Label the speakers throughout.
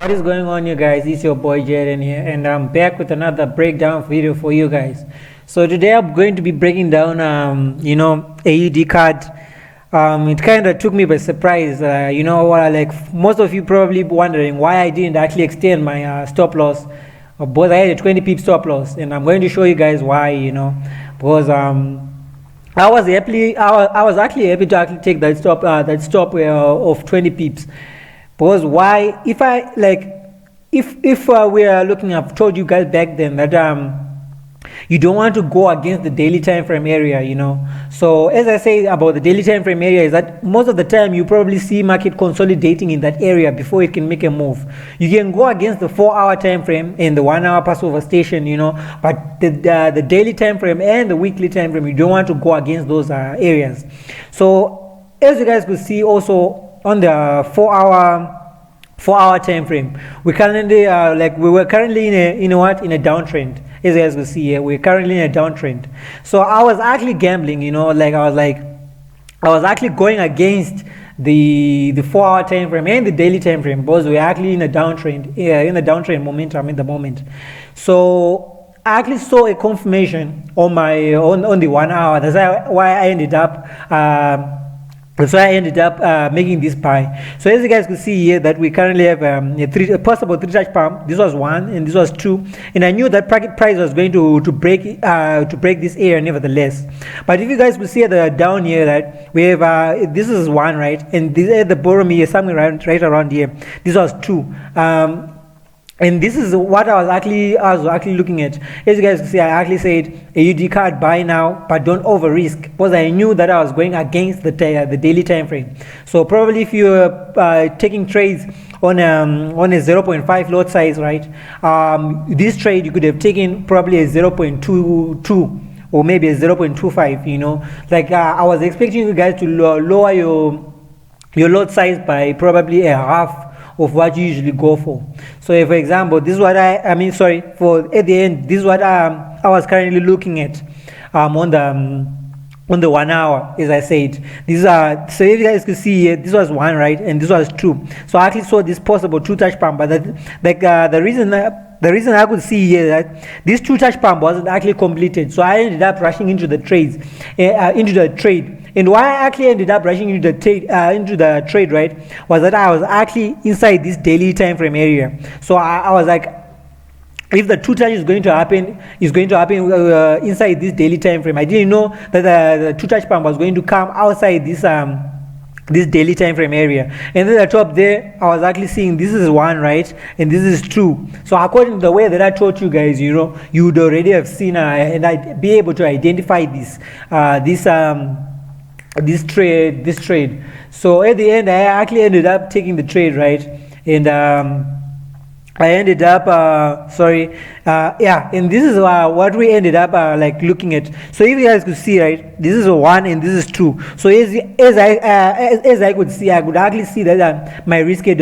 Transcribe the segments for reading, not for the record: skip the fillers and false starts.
Speaker 1: What is going on, you guys? It's your boy Jaden here, and I'm back with another breakdown video for you guys. So today I'm going to be breaking down AUDCAD. It kind of took me by surprise. Like most of you probably wondering why I didn't actually extend my stop loss. But I had a 20 pip stop loss, and I'm going to show you guys why. Because I was actually happy to actually take that stop of 20 pips. Because why? If we are looking, I've told you guys back then that you don't want to go against the daily time frame area, So as I say about the daily time frame area is that most of the time you probably see market consolidating in that area before it can make a move. You can go against the 4-hour time frame and the 1-hour Passover station, but the daily time frame and the weekly time frame, you don't want to go against those areas. So as you guys could see also on the 4-hour time frame, we currently were currently in a downtrend. As you guys will see here, we're currently in a downtrend. So I was actually gambling, I was actually going against the 4-hour time frame and the daily time frame because we're actually in a downtrend, in the downtrend momentum in the moment. So I actually saw a confirmation on the 1 hour. That's why I ended up making this buy. So as you guys can see here that we currently have a possible 3 touch pump. This was 1 and this was 2, and I knew that price was going to break this area nevertheless. But if you guys will see at the down here that we have this is 1, right, and this at the bottom here somewhere right around here, this was 2. And this is what I was actually looking at. As you guys can see, I actually said AUDCAD buy now, but don't over risk, because I knew that I was going against the daily time frame. So probably if you're taking trades on a 0.5 lot size, right, this trade you could have taken probably a 0.22 or maybe a 0.25. I was expecting you guys to lower your lot size by probably a half of what you usually go for. So for example, this is what at the end, this is what I was currently looking at on the 1 hour. As I said, these are, so if you guys can see here, this was 1, right, and this was 2. So I actually saw this possible 2 touch pump, but the reason I could see here that this 2 touch pump wasn't actually completed, so I ended up rushing into the trade. And why I actually ended up rushing into the trade, right, was that I was actually inside this daily time frame area. So I was like, if the 2 touch is going to happen inside this daily time frame. I didn't know that the 2 touch pump was going to come outside this daily time frame area. And then at the top there, I was actually seeing this is 1, right, and this is 2. So according to the way that I taught you guys, you would already have seen and I'd be able to identify this trade. So at the end, I actually ended up taking the trade, right, and I ended up and this is what we ended up looking at. So if you guys could see, right, this is a 1 and this is 2. So as I could see, I could actually see that my risk it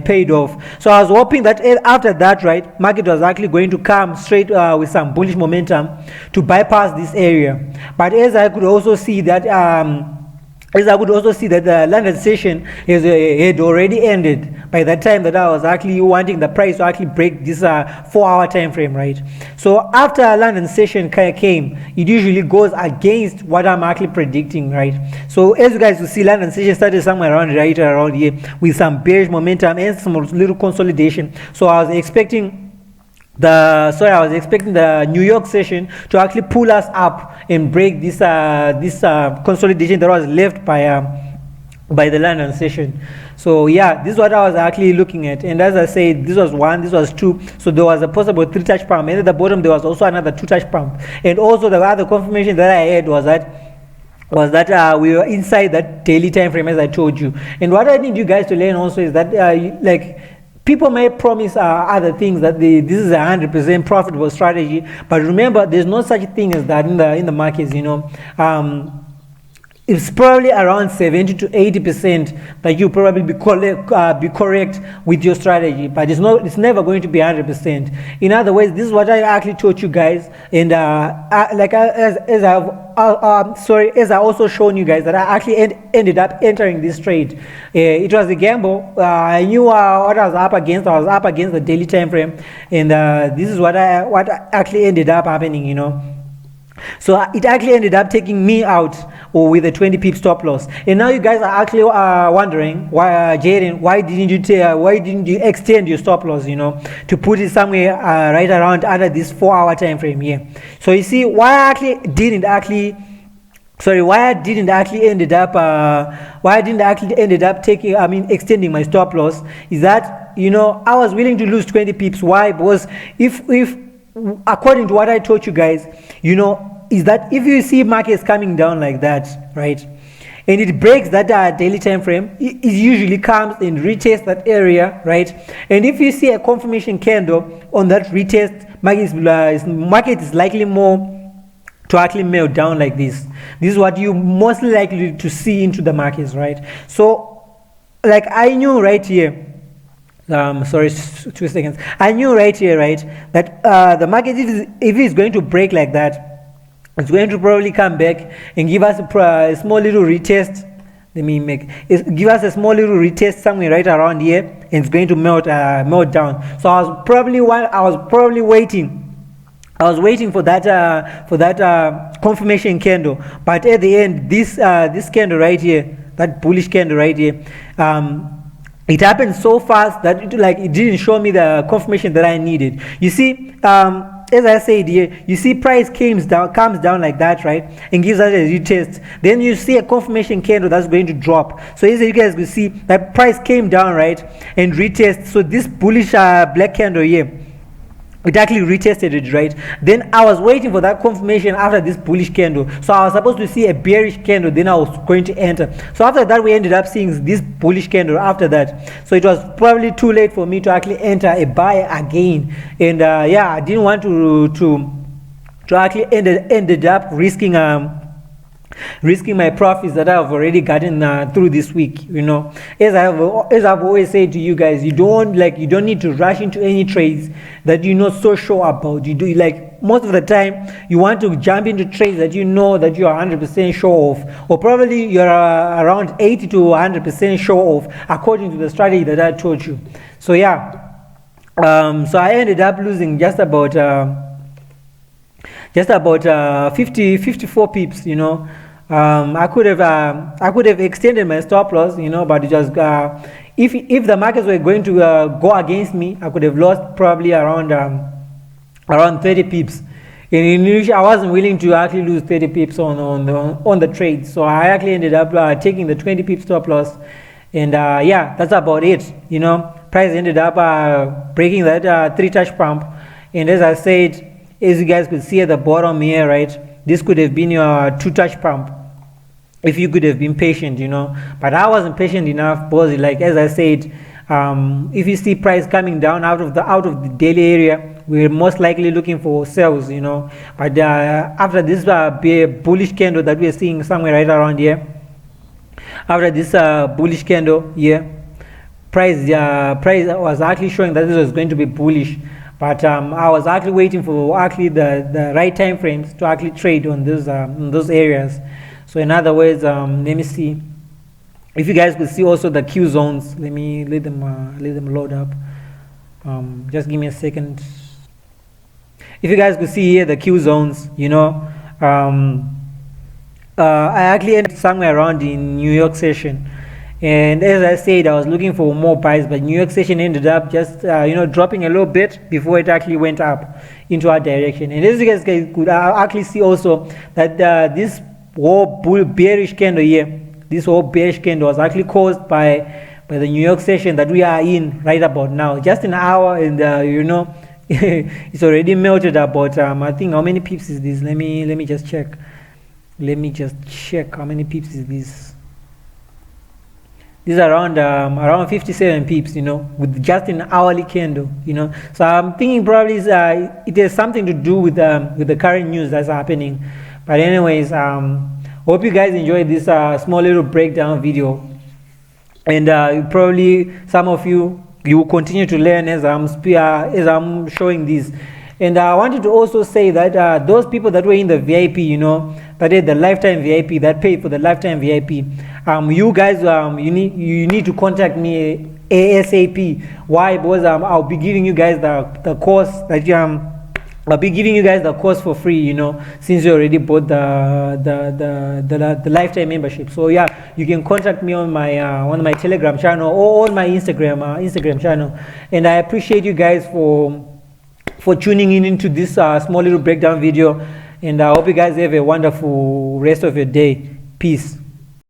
Speaker 1: paid off. So I was hoping that after that, right, market was actually going to come straight with some bullish momentum to bypass this area. But as I could also see that the London session had already ended by that time that I was actually wanting the price to actually break this 4-hour time frame, right? So after London session came, it usually goes against what I'm actually predicting, right? So as you guys will see, London session started somewhere around here with some bearish momentum and some little consolidation. So I was expecting the New York session to actually pull us up and break this consolidation that was left by the London session. So yeah, this is what I was actually looking at. And as I said, this was 1, this was 2. So there was a possible 3 touch pump, and at the bottom there was also another 2 touch pump. And also the other confirmation that I had was that we were inside that daily time frame, as I told you. And what I need you guys to learn also is that people may promise other things that this is 100% profitable strategy, but remember, there's no such thing as that in the markets. it's probably around 70 to 80% that you probably be correct with your strategy, but it's never going to be 100%. In other words, this is what I actually taught you guys, and as I also shown you guys that I actually ended up entering this trade. It was a gamble. I knew what I was up against. I was up against the daily time frame, and this is what actually ended up happening, you know. So it actually ended up taking me out with a 20 pip stop loss. And now you guys are actually wondering why, Jaiden, why didn't you extend your stop loss, you know, to put it somewhere right around under this 4-hour time frame here. So you see why I didn't actually extending my stop loss is that, you know, I was willing to lose 20 pips. Why? Because if according to what I taught you guys, you know, is that if you see markets coming down like that, right, and it breaks that daily time frame, it usually comes and retests that area, right? And if you see a confirmation candle on that retest, market is likely more to actually melt down like this. This is what you most likely to see into the markets, right? So, like I knew right here. Sorry, 2 seconds. I knew right here, right, that the market, if it's going to break like that, it's going to probably come back and give us a small little retest. Give us a small little retest somewhere right around here, and it's going to melt down. So I was probably waiting. I was waiting for that confirmation candle, but at the end, this candle right here, that bullish candle right here, it happened so fast that it didn't show me the confirmation that I needed. You see, as I said here, you see price comes down like that, right, and gives us a retest. Then you see a confirmation candle that's going to drop. So as you guys will see, that price came down, right, and retest. So this bullish black candle here, it actually retested it, right? Then I was waiting for that confirmation after this bullish candle. So I was supposed to see a bearish candle, then I was going to enter. So after that, we ended up seeing this bullish candle after that. So it was probably too late for me to actually enter a buy again. And yeah, I didn't want to actually ended up risking my profits that I've already gotten through this week. You know, as I've always said to you guys, you don't need to rush into any trades that you're not so sure about. You do, like, most of the time you want to jump into trades that you know that you are 100% sure of, or probably you're around 80 to 100% sure of, according to the strategy that I taught you. So yeah, so I ended up losing just about 54 pips, you know. I could have extended my stop loss, you know, but it just if the markets were going to go against me, I could have lost probably around 30 pips. And initially, I wasn't willing to actually lose 30 pips on the trade, so I actually ended up taking the 20 pip stop loss, and yeah, that's about it. You know, price ended up breaking that 3-touch pump, and as I said, as you guys could see at the bottom here, right, this could have been your 2-touch pump if you could have been patient, you know. But I wasn't patient enough, because, like, as I said, if you see price coming down out of the daily area, we're most likely looking for sales, you know. But after this bullish candle that we're seeing somewhere right around here, after this bullish candle here, price was actually showing that this was going to be bullish. But I was actually waiting for actually the right time frames to actually trade on those areas. So in other words, let me see if you guys could see also the Q zones. Let them load up. Just give me a second. If you guys could see here the Q zones, you know, I actually ended somewhere around in New York session. And as I said, I was looking for more buys, but New York session ended up just dropping a little bit before it actually went up into our direction. And as you guys could actually see also that this whole bearish candle here, this whole bearish candle was actually caused by the New York session that we are in right about now. Just an hour, and you know, it's already melted about. I think, how many pips is this? Let me just check. Let me just check how many pips is this. This is around 57 pips, you know, with just an hourly candle, you know. So I'm thinking probably it has something to do with the current news that's happening. But anyways, Hope you guys enjoyed this small little breakdown video, and probably some of you will continue to learn as I'm showing this. And I wanted to also say that those people that were in the VIP, you know, that had the lifetime VIP, that paid for the lifetime VIP, you guys, you need to contact me ASAP. Why? Because I'll be giving you guys the course that I'll be giving you guys the course for free, you know, since you already bought the lifetime membership. So yeah, you can contact me on my Telegram channel or on my Instagram channel. And I appreciate you guys for tuning in into this small little breakdown video, and I hope you guys have a wonderful rest of your day. Peace.